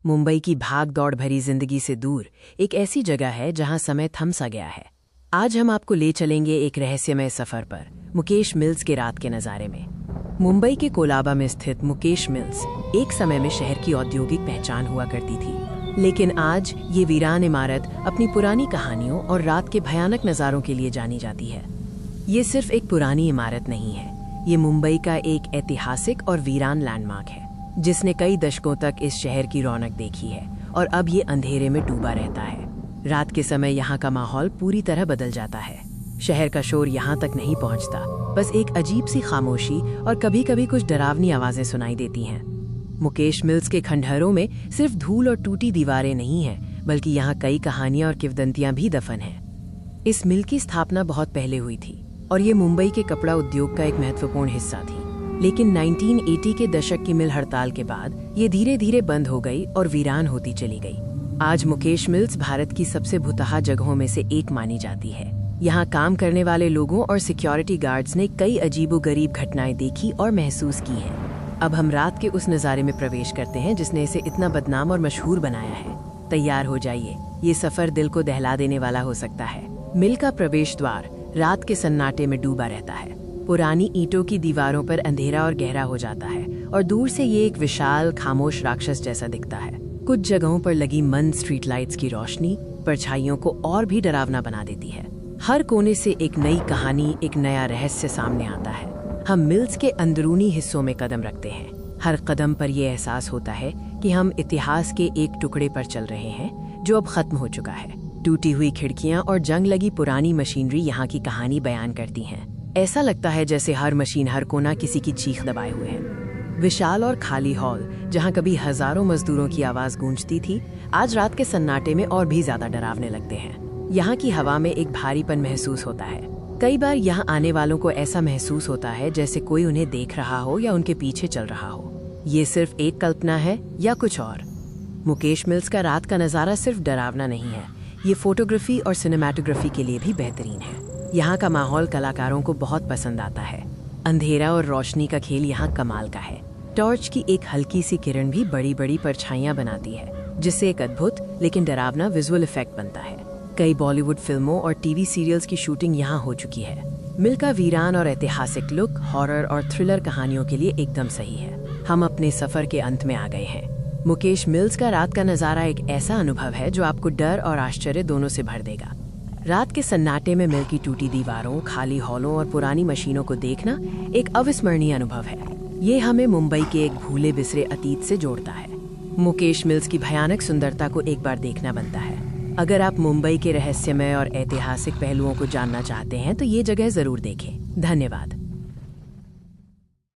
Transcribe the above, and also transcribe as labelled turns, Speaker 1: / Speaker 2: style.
Speaker 1: मुंबई की भाग दौड़ भरी जिंदगी से दूर एक ऐसी जगह है जहां समय थम सा गया है। आज हम आपको ले चलेंगे एक रहस्यमय सफर पर, मुकेश मिल्स के रात के नज़ारे में। मुंबई के कोलाबा में स्थित मुकेश मिल्स एक समय में शहर की औद्योगिक पहचान हुआ करती थी, लेकिन आज ये वीरान इमारत अपनी पुरानी कहानियों और रात के भयानक नज़ारों के लिए जानी जाती है। ये सिर्फ एक पुरानी इमारत नहीं है, ये मुंबई का एक ऐतिहासिक और वीरान लैंडमार्क है जिसने कई दशकों तक इस शहर की रौनक देखी है और अब ये अंधेरे में डूबा रहता है। रात के समय यहाँ का माहौल पूरी तरह बदल जाता है। शहर का शोर यहाँ तक नहीं पहुँचता, बस एक अजीब सी खामोशी और कभी कभी कुछ डरावनी आवाज़ें सुनाई देती हैं। मुकेश मिल्स के खंडहरों में सिर्फ धूल और टूटी दीवारें नहीं हैं, बल्कि यहाँ कई कहानियाँ और किंवदंतियाँ भी दफन हैं। इस मिल की स्थापना बहुत पहले हुई थी और ये मुंबई के कपड़ा उद्योग का एक महत्वपूर्ण हिस्सा थी, लेकिन 1980 के दशक की मिल हड़ताल के बाद ये धीरे धीरे बंद हो गई और वीरान होती चली गई। आज मुकेश मिल्स भारत की सबसे भुतहा जगहों में से एक मानी जाती है। यहाँ काम करने वाले लोगों और सिक्योरिटी गार्ड्स ने कई अजीबोगरीब घटनाएं देखी और महसूस की हैं। अब हम रात के उस नज़ारे में प्रवेश करते हैं जिसने इसे इतना बदनाम और मशहूर बनाया है। तैयार हो जाइए, ये सफ़र दिल को दहला देने वाला हो सकता है। मिल का प्रवेश द्वार रात के सन्नाटे में डूबा रहता है। पुरानी ईंटों की दीवारों पर अंधेरा और गहरा हो जाता है और दूर से ये एक विशाल खामोश राक्षस जैसा दिखता है। कुछ जगहों पर लगी मंद स्ट्रीट लाइट्स की रोशनी परछाइयों को और भी डरावना बना देती है। हर कोने से एक नई कहानी, एक नया रहस्य सामने आता है। हम मिल्स के अंदरूनी हिस्सों में कदम रखते हैं। हर कदम पर यह एहसास होता है कि हम इतिहास के एक टुकड़े पर चल रहे हैं जो अब खत्म हो चुका है। टूटी हुई खिड़कियां और जंग लगी पुरानी मशीनरी यहाँ की कहानी बयान करती हैं। ऐसा लगता है जैसे हर मशीन, हर कोना किसी की चीख दबाए हुए है। विशाल और खाली हॉल जहां कभी हजारों मजदूरों की आवाज गूंजती थी, आज रात के सन्नाटे में और भी ज्यादा डरावने लगते हैं। यहाँ की हवा में एक भारीपन महसूस होता है। कई बार यहाँ आने वालों को ऐसा महसूस होता है जैसे कोई उन्हें देख रहा हो या उनके पीछे चल रहा हो। ये सिर्फ एक कल्पना है या कुछ और? मुकेश मिल्स का रात का नज़ारा सिर्फ डरावना नहीं है, ये फोटोग्राफी और सिनेमाटोग्राफी के लिए भी बेहतरीन है। यहाँ का माहौल कलाकारों को बहुत पसंद आता है। अंधेरा और रोशनी का खेल यहाँ कमाल का है। टॉर्च की एक हल्की सी किरण भी बड़ी बड़ी परछाइयाँ बनाती है, जिससे एक अद्भुत लेकिन डरावना विजुअल इफेक्ट बनता है। कई बॉलीवुड फिल्मों और टीवी सीरियल्स की शूटिंग यहाँ हो चुकी है। मिल का वीरान और ऐतिहासिक लुक हॉरर और थ्रिलर कहानियों के लिए एकदम सही है। हम अपने सफर के अंत में आ गए हैं। मुकेश मिल्स का रात का नज़ारा एक ऐसा अनुभव है जो आपको डर और आश्चर्य दोनों से भर देगा। रात के सन्नाटे में मिल की टूटी दीवारों, खाली हॉलों और पुरानी मशीनों को देखना एक अविस्मरणीय अनुभव है। ये हमें मुंबई के एक भूले बिसरे अतीत से जोड़ता है। मुकेश मिल्स की भयानक सुंदरता को एक बार देखना बनता है। अगर आप मुंबई के रहस्यमय और ऐतिहासिक पहलुओं को जानना चाहते हैं तो ये जगह जरूर देखें। धन्यवाद।